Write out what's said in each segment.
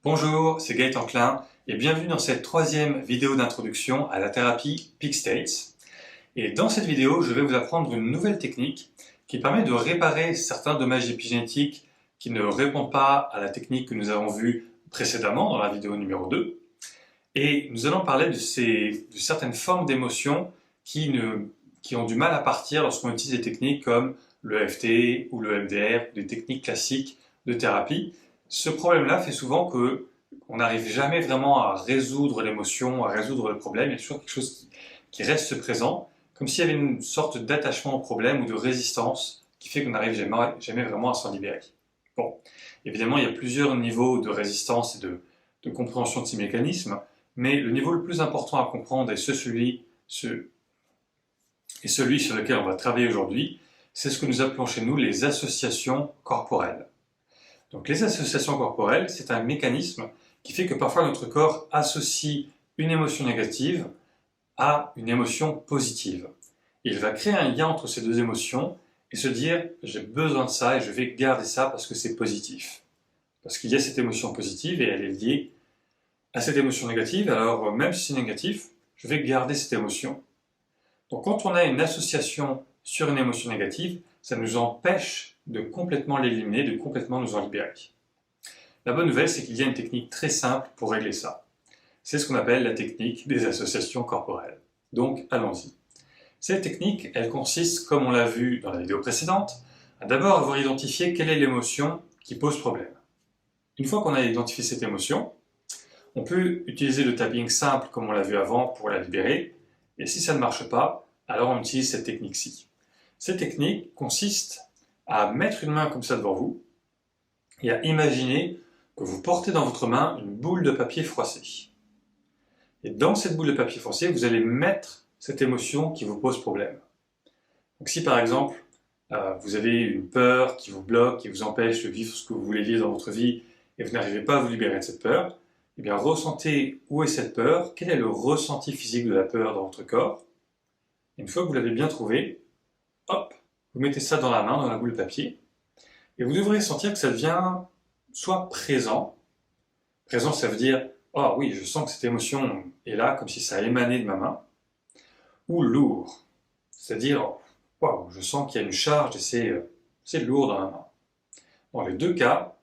Bonjour, c'est Gaëtan Klein et bienvenue dans cette troisième vidéo d'introduction à la thérapie Peak States. Et dans cette vidéo, je vais vous apprendre une nouvelle technique qui permet de réparer certains dommages épigénétiques qui ne répondent pas à la technique que nous avons vue précédemment dans la vidéo numéro 2. Et nous allons parler de certaines formes d'émotions qui ont du mal à partir lorsqu'on utilise des techniques comme le EFT ou le MDR, des techniques classiques de thérapie. Ce problème-là fait souvent qu'on n'arrive jamais vraiment à résoudre l'émotion, à résoudre le problème. Il y a toujours quelque chose qui reste présent, comme s'il y avait une sorte d'attachement au problème ou de résistance qui fait qu'on n'arrive jamais vraiment à s'en libérer. Bon, évidemment, il y a plusieurs niveaux de résistance et de compréhension de ces mécanismes, mais le niveau le plus important à comprendre est celui sur lequel on va travailler aujourd'hui, c'est ce que nous appelons chez nous les associations corporelles. Donc les associations corporelles, c'est un mécanisme qui fait que parfois notre corps associe une émotion négative à une émotion positive. Il va créer un lien entre ces deux émotions et se dire « j'ai besoin de ça et je vais garder ça parce que c'est positif ». Parce qu'il y a cette émotion positive et elle est liée à cette émotion négative, alors même si c'est négatif, je vais garder cette émotion. Donc quand on a une association sur une émotion négative, ça nous empêche de complètement l'éliminer, de complètement nous en libérer. La bonne nouvelle, c'est qu'il y a une technique très simple pour régler ça. C'est ce qu'on appelle la technique des associations corporelles. Donc, allons-y. Cette technique, elle consiste, comme on l'a vu dans la vidéo précédente, à d'abord avoir identifié quelle est l'émotion qui pose problème. Une fois qu'on a identifié cette émotion, on peut utiliser le tapping simple, comme on l'a vu avant, pour la libérer, et si ça ne marche pas, alors on utilise cette technique-ci. Cette technique consiste à mettre une main comme ça devant vous et à imaginer que vous portez dans votre main une boule de papier froissé. Et dans cette boule de papier froissé, vous allez mettre cette émotion qui vous pose problème. Donc si par exemple, vous avez une peur qui vous bloque, qui vous empêche de vivre ce que vous voulez vivre dans votre vie et vous n'arrivez pas à vous libérer de cette peur, eh bien ressentez où est cette peur, quel est le ressenti physique de la peur dans votre corps. Une fois que vous l'avez bien trouvé, hop, vous mettez ça dans la main, dans la boule de papier, et vous devrez sentir que ça devient soit présent. Présent, ça veut dire « Oh oui, je sens que cette émotion est là, comme si ça émanait de ma main », ou lourd, c'est-à-dire « Waouh, je sens qu'il y a une charge et c'est lourd dans la main ». Dans les deux cas,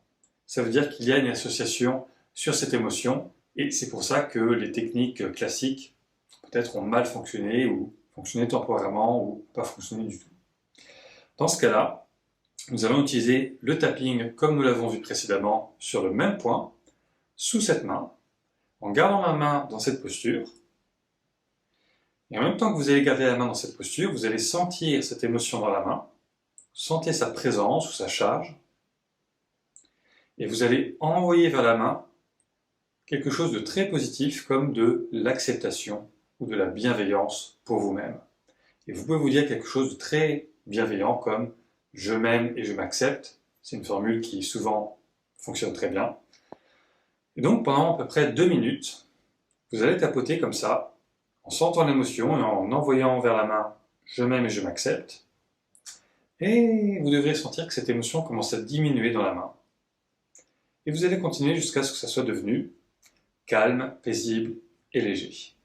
ça veut dire qu'il y a une association sur cette émotion, et c'est pour ça que les techniques classiques peut-être ont mal fonctionné, ou fonctionné temporairement, ou pas fonctionné du tout. Dans ce cas-là, nous allons utiliser le tapping comme nous l'avons vu précédemment sur le même point, sous cette main, en gardant ma main dans cette posture. Et en même temps que vous allez garder la main dans cette posture, vous allez sentir cette émotion dans la main, sentez sa présence ou sa charge, et vous allez envoyer vers la main quelque chose de très positif comme de l'acceptation ou de la bienveillance pour vous-même. Et vous pouvez vous dire quelque chose de très bienveillant comme « je m'aime et je m'accepte ». C'est une formule qui souvent fonctionne très bien. Et donc pendant à peu près 2 minutes, vous allez tapoter comme ça, en sentant l'émotion et en envoyant vers la main « je m'aime et je m'accepte ». Et vous devrez sentir que cette émotion commence à diminuer dans la main. Et vous allez continuer jusqu'à ce que ça soit devenu calme, paisible et léger.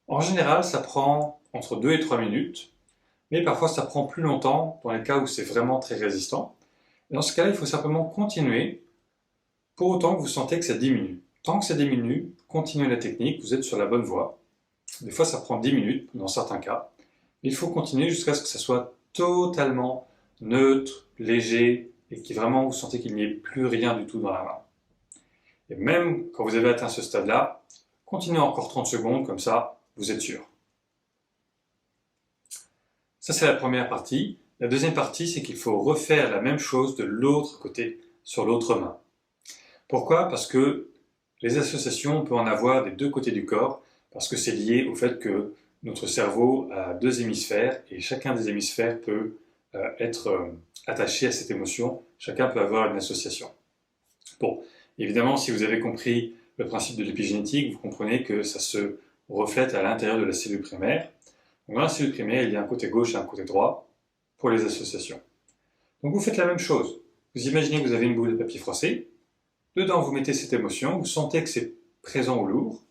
En général, ça prend entre 2 et 3 minutes, mais parfois ça prend plus longtemps dans les cas où c'est vraiment très résistant. Et dans ce cas-là, il faut simplement continuer pour autant que vous sentez que ça diminue. Tant que ça diminue, continuez la technique, vous êtes sur la bonne voie. Des fois, ça prend 10 minutes dans certains cas. Mais il faut continuer jusqu'à ce que ça soit totalement neutre, léger, et que vraiment vous sentez qu'il n'y ait plus rien du tout dans la main. Et même quand vous avez atteint ce stade-là, continuez encore 30 secondes, comme ça, vous êtes sûr. Ça, c'est la première partie. La deuxième partie, c'est qu'il faut refaire la même chose de l'autre côté, sur l'autre main. Pourquoi? Parce que les associations, on peut en avoir des deux côtés du corps, parce que c'est lié au fait que notre cerveau a 2 hémisphères, et chacun des hémisphères peut être attaché à cette émotion. Chacun peut avoir une association. Bon, évidemment, si vous avez compris le principe de l'épigénétique, vous comprenez que ça se reflète à l'intérieur de la cellule primaire. Donc dans la cellule primaire, il y a un côté gauche et un côté droit pour les associations. Donc vous faites la même chose. Vous imaginez que vous avez une boule de papier froissé, Dedans, vous mettez cette émotion, vous sentez que c'est présent ou lourd,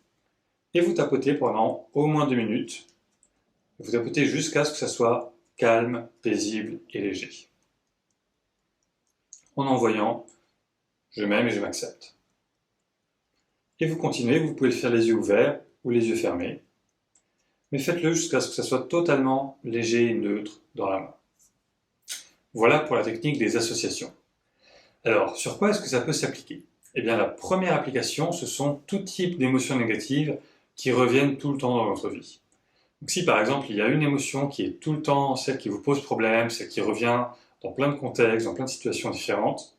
et vous tapotez pendant au moins 2 minutes. Vous tapotez jusqu'à ce que ça soit calme, paisible et léger. En envoyant « je m'aime et je m'accepte ». Et vous continuez, vous pouvez le faire les yeux ouverts ou les yeux fermés, mais faites-le jusqu'à ce que ça soit totalement léger et neutre dans la main. Voilà pour la technique des associations. Alors, sur quoi est-ce que ça peut s'appliquer? Eh bien, la première application, ce sont tout type d'émotions négatives qui reviennent tout le temps dans notre vie. Donc, si par exemple, il y a une émotion qui est tout le temps celle qui vous pose problème, celle qui revient dans plein de contextes, dans plein de situations différentes,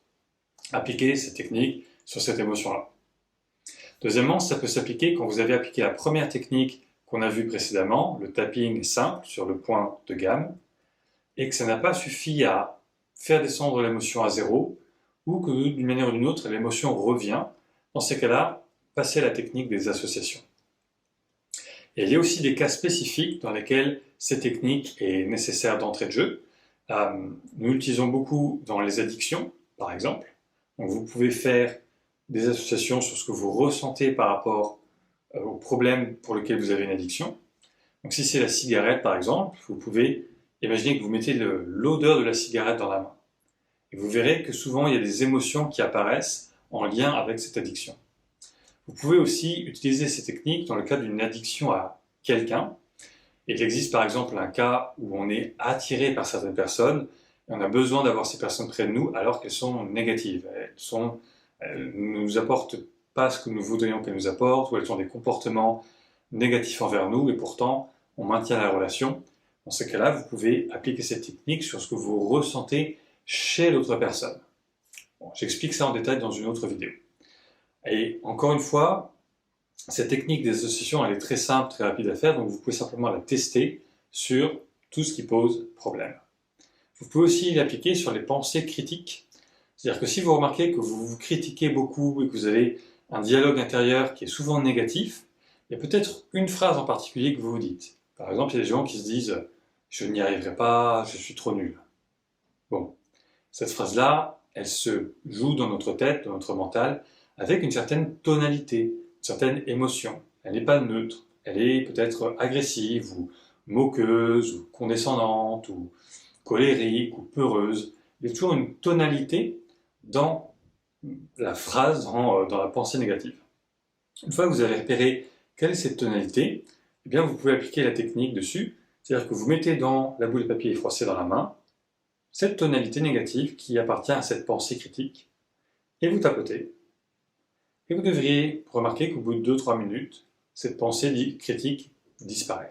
appliquez cette technique sur cette émotion-là. Deuxièmement, ça peut s'appliquer quand vous avez appliqué la première technique qu'on a vue précédemment, le tapping simple sur le point de gamme, et que ça n'a pas suffi à faire descendre l'émotion à zéro, ou que d'une manière ou d'une autre, l'émotion revient. Dans ces cas-là, passez à la technique des associations. Et il y a aussi des cas spécifiques dans lesquels cette technique est nécessaire d'entrée de jeu. Nous l'utilisons beaucoup dans les addictions, par exemple. Donc vous pouvez faire des associations sur ce que vous ressentez par rapport au problème pour lequel vous avez une addiction. Donc si c'est la cigarette, par exemple, vous pouvez imaginer que vous mettez l'odeur de la cigarette dans la main. Et vous verrez que souvent, il y a des émotions qui apparaissent en lien avec cette addiction. Vous pouvez aussi utiliser ces techniques dans le cadre d'une addiction à quelqu'un. Il existe par exemple un cas où on est attiré par certaines personnes et on a besoin d'avoir ces personnes près de nous alors qu'elles sont négatives. Elles ne nous apportent pas ce que nous voudrions qu'elles nous apportent, ou elles ont des comportements négatifs envers nous et pourtant on maintient la relation. Dans ce cas-là, vous pouvez appliquer cette technique sur ce que vous ressentez chez l'autre personne. Bon, j'explique ça en détail dans une autre vidéo. Et encore une fois, cette technique des associations, elle est très simple, très rapide à faire, donc vous pouvez simplement la tester sur tout ce qui pose problème. Vous pouvez aussi l'appliquer sur les pensées critiques. C'est-à-dire que si vous remarquez que vous vous critiquez beaucoup et que vous avez un dialogue intérieur qui est souvent négatif, il y a peut-être une phrase en particulier que vous vous dites. Par exemple, il y a des gens qui se disent « je n'y arriverai pas, je suis trop nul ». Bon, cette phrase-là, elle se joue dans notre tête, dans notre mental, avec une certaine tonalité, une certaine émotion. Elle n'est pas neutre, elle est peut-être agressive, ou moqueuse, ou condescendante, ou colérique, ou peureuse. Il y a toujours une tonalité dans la phrase, dans la pensée négative. Une fois que vous avez repéré quelle est cette tonalité, eh bien vous pouvez appliquer la technique dessus, c'est-à-dire que vous mettez dans la boule de papier froissée dans la main cette tonalité négative qui appartient à cette pensée critique, et vous tapotez. Et vous devriez remarquer qu'au bout de 2-3 minutes, cette pensée critique disparaît.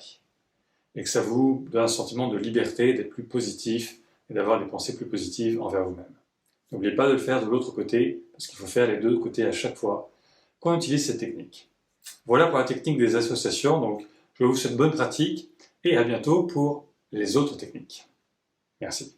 Et que ça vous donne un sentiment de liberté, d'être plus positif et d'avoir des pensées plus positives envers vous-même. N'oubliez pas de le faire de l'autre côté, parce qu'il faut faire les deux côtés à chaque fois quand on utilise cette technique. Voilà pour la technique des associations, donc je vous souhaite bonne pratique et à bientôt pour les autres techniques. Merci.